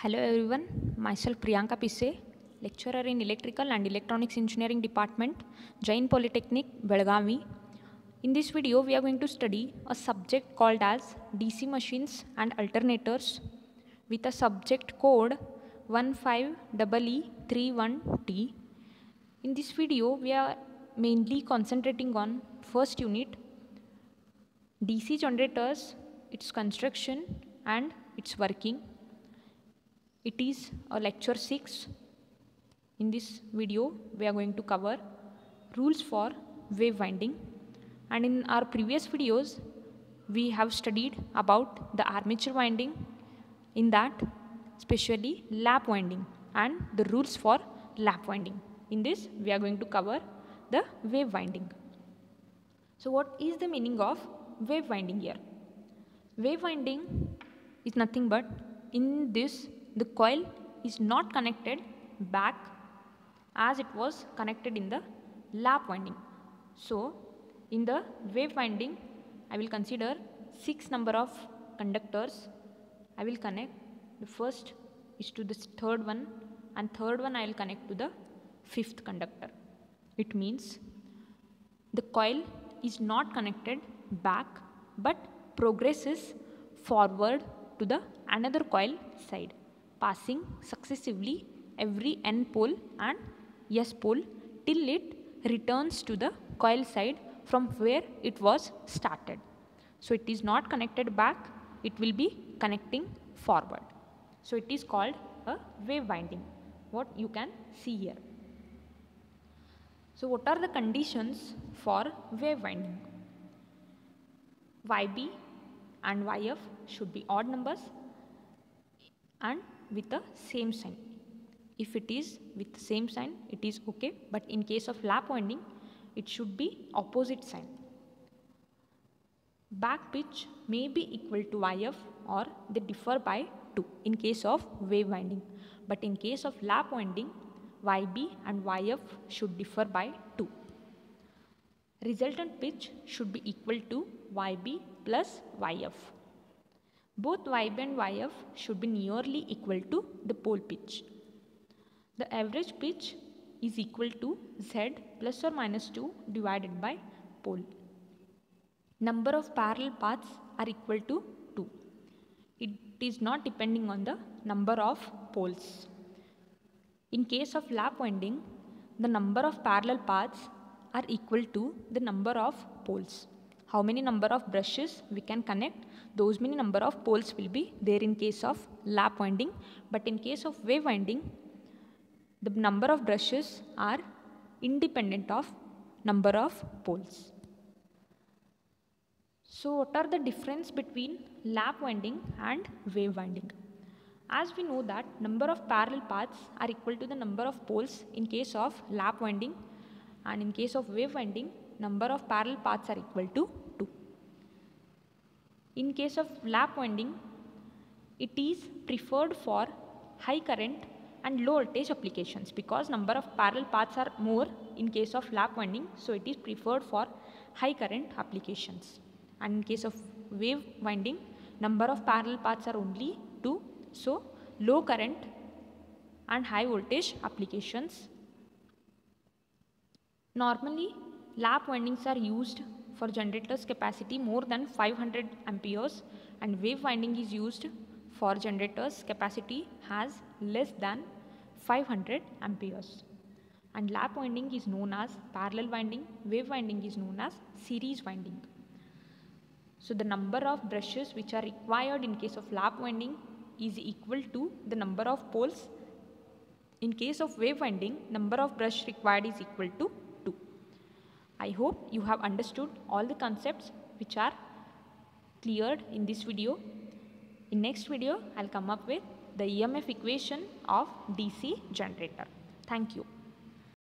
Hello everyone, myself Priyanka Pisse, lecturer in Electrical and Electronics Engineering Department, Jain Polytechnic, Belgavi. In this video, we are going to study a subject called as DC machines and alternators with a subject code 15EE31T. In this video, we are mainly concentrating on first unit, DC generators, its construction and its working. It is a lecture 6. In this video, we are going to cover rules for wave winding. And in our previous videos, we have studied about the armature winding, in that especially lap winding and the rules for lap winding. In this, we are going to cover the wave winding. So what is the meaning of wave winding here? Wave winding is nothing but in this the coil is not connected back as it was connected in the lap winding. So in the wave winding, I will consider 6 number of conductors. I will connect. The first is to this third one, and third one I will connect to the fifth conductor. It means the coil is not connected back but progresses forward to the another coil side, passing successively every N pole and S pole till it returns to the coil side from where it was started. So it is not connected back, it will be connecting forward. So it is called a wave winding, what you can see here. So what are the conditions for wave winding? YB and YF should be odd numbers and with the same sign. If it is with the same sign, it is okay, but in case of lap winding, it should be opposite sign. Back pitch may be equal to YF or they differ by 2 in case of wave winding, but in case of lap winding, YB and YF should differ by 2. Resultant pitch should be equal to YB plus YF. Both YB and YF should be nearly equal to the pole pitch. The average pitch is equal to Z plus or minus 2 divided by pole. Number of parallel paths are equal to 2. It is not depending on the number of poles. In case of lap winding, the number of parallel paths are equal to the number of poles. How many number of brushes we can connect, those many number of poles will be there in case of lap winding, but in case of wave winding, the number of brushes are independent of number of poles. So what are the difference between lap winding and wave winding? As we know that number of parallel paths are equal to the number of poles in case of lap winding, and in case of wave winding, number of parallel paths are equal to 2. In case of lap winding, it is preferred for high current and low voltage applications because number of parallel paths are more in case of lap winding, so it is preferred for high current applications. And in case of wave winding, number of parallel paths are only 2, so low current and high voltage applications. Normally, lap windings are used for generators capacity more than 500 amperes and wave winding is used for generators capacity has less than 500 amperes. And lap winding is known as parallel winding, wave winding is known as series winding. So the number of brushes which are required in case of lap winding is equal to the number of poles. In case of wave winding, number of brush required is equal to 2. I hope you have understood all the concepts which are cleared in this video. In next video, I'll come up with the EMF equation of DC generator. Thank you.